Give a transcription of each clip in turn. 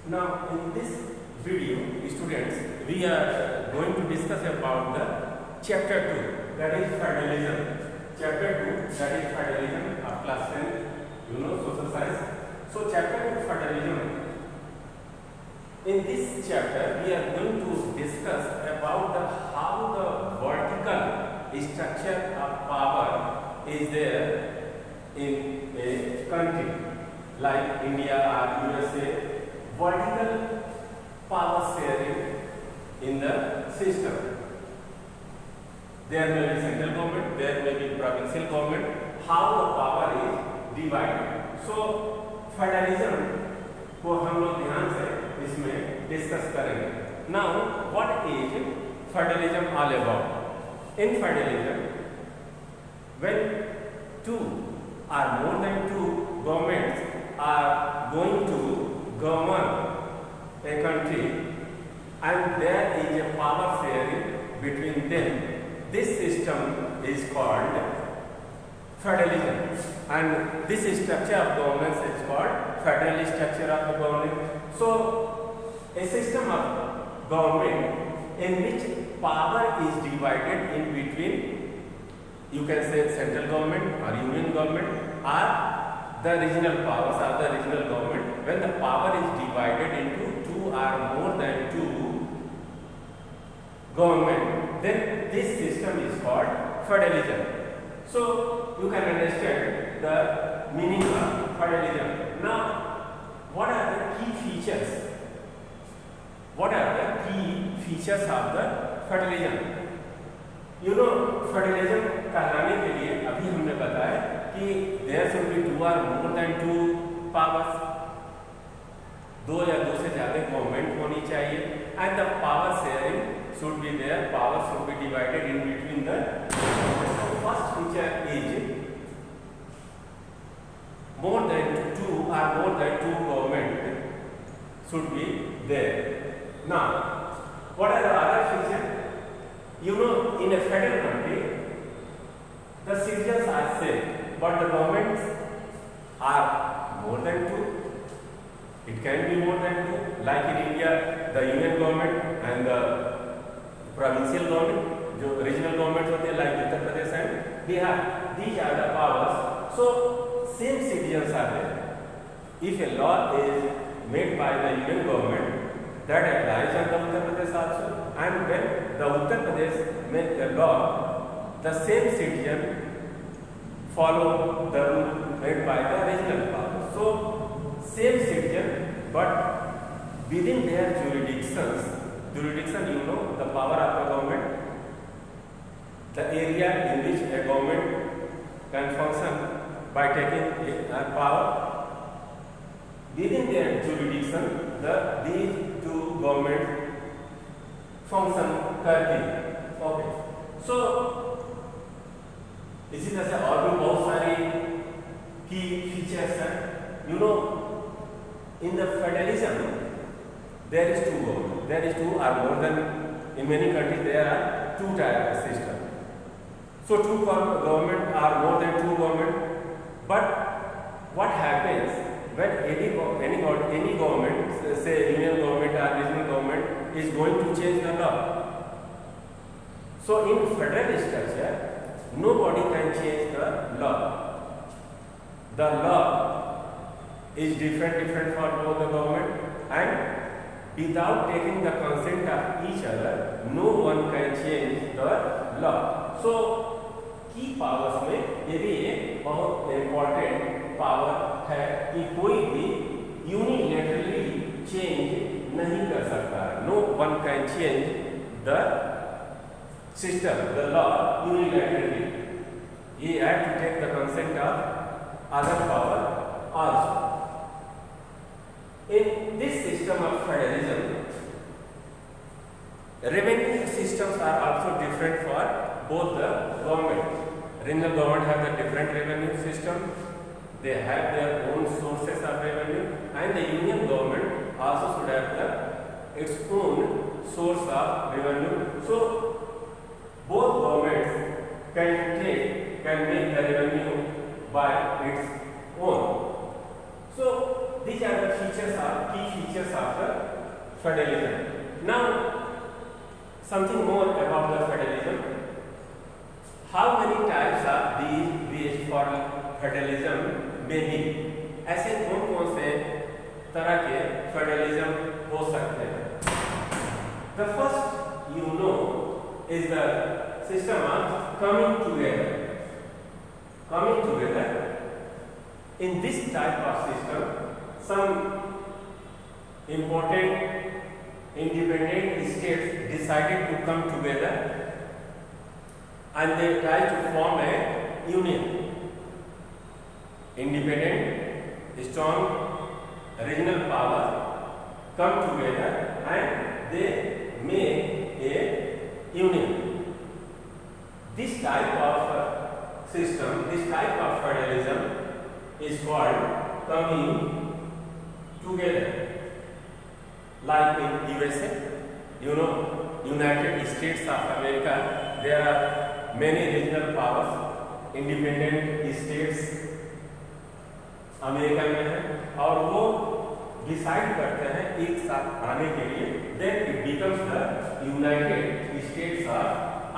Now, in this video, students, we are going to discuss about the chapter 2, that is federalism. Chapter 2, that is federalism of class 10, social science. So, chapter 2, federalism. In this chapter, we are going to discuss about how the vertical structure of power is there in a country like India or USA. Vertical power sharing in the system. There may be central government, there may be provincial government. How the power is divided. So federalism को हम लोग ध्यान से इसमें discuss करेंगे. Now, what is federalism all about? In federalism, when two or more than two governments are going to govern a country and there is a power sharing between them, this system is called federalism, and this structure of governance is called federal structure of the government. So a system of government in which power is divided in between, you can say central government or union government or the regional powers or the regional government. When the power is divided into two or more than two government, then this system is called federalism. So you can understand the meaning of federalism. Now, what are the key features? What are the key features of the federalism? Federalism कहलाने के लिए अभी हमने बताया कि there should be to और more than two powers, दो या दो से ज्यादा गवर्नमेंट होनी चाहिए, and the power sharing should be there, power should be divided in between the. First feature is more than two और more than two government should be there. Now, what are the other feature? In a federal country, the citizens are same, but the governments are more than two. It can be more than two. Like in India, the union government and the provincial government, जो regional government होते हैं, like Uttar Pradesh and Bihar, these are the powers. So same citizens are there. If a law is made by the union government, that applies on the Uttar Pradesh also. And when the Uttar Pradesh make the law, the same citizen follow the rule made by the regional power. So same citizen, but within their jurisdictions, the power of the government, the area in which a government can function by taking a power, within their jurisdiction, these two governments function करती है. Okay, सो इसी तरह से और भी बहुत सारी की फीचर्स हैं. In the federalism there is two government, there is two or more than, in many countries there are two tier system. So two government or more than two government, but what happens when any government, say union government or regional government, is going to change the law? So in federal structure, nobody can change the law. The law is different for both the government, and without taking the consent of each other, no one can change the law. So key powers में ये भी एक बहुत important power है कि कोई भी unilaterally change नहीं कर सकता. No one can change the system, the law unilaterally. He had to take the consent of other power also. In this system of federalism, revenue systems are also different for both the government. Regional government have the different revenue system. They have their own sources of revenue, and the union government also should have its own source of revenue. So both governments can make the revenue by its own. So these are the key features of federalism. Now, something more about the federalism. How many types of these ways for federalism may be? ऐसे कौन कौन से तरह के federalism हो सकते हैं? The first you know is the system of coming together. Coming together. In this type of system, some important independent states decided to come together and they tried to form a union. Independent, strong regional powers come together and they make a union. This type of system, this type of federalism is called coming together. Like in USA, you know, United States of America, there are many regional powers, independent states America में है और वो decide करते हैं एक साथ आने के लिए, then it becomes the United States of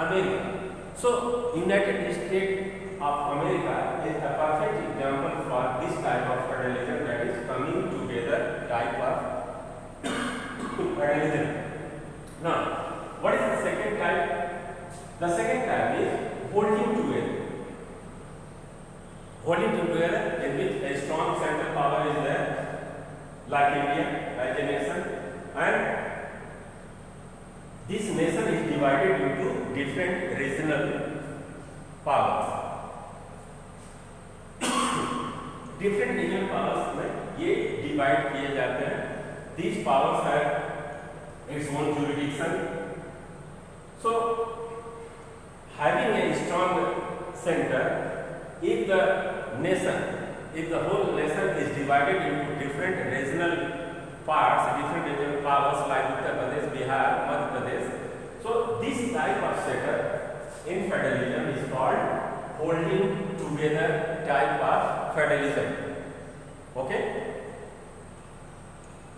America. So United States of America is a perfect example for this type of federalism, that is coming together type of federalism. Now, what is the second type? The second type is holding together. Holding together in which a strong central power is there, like India, like a nation, and this nation is divided into different regional powers. Different regional powers में ये divide किए जाते हैं. These powers have its own jurisdiction. So, having a strong center, if the whole nation is divided into different regional parts, different regional powers like Uttar Pradesh, Bihar, Madhya Pradesh, so this type of setup in federalism is called holding together type of federalism. Okay?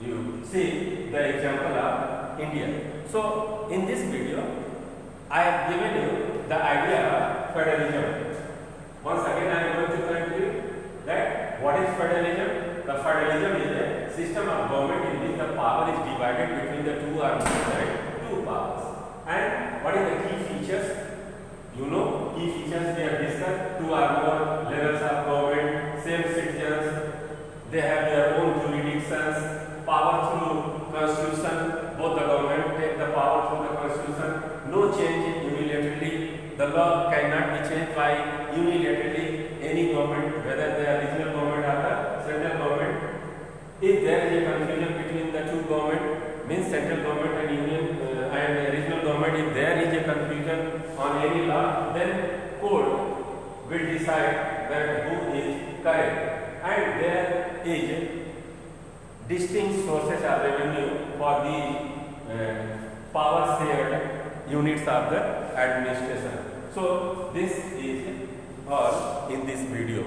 You see the example of India. So in this video, I have given you the idea of federalism. Once again, I am going to conclude that what is federalism? The federalism is a system of government in which the power is divided between the two or more two powers. And what is the key features? You know, key features we have discussed: two or more levels of government, same citizens, they have their own jurisdictions, power through constitution. Both the government take the power through the constitution. No change unilaterally. The law cannot be changed by unilaterally any government, whether they are regional government or the central government. If there is a confusion between the two government, means central government and union and regional government, if there is a confusion on any law, then court will decide that who is correct. And there is distinct sources of revenue for the power shared units of the administration. So this is all in this video.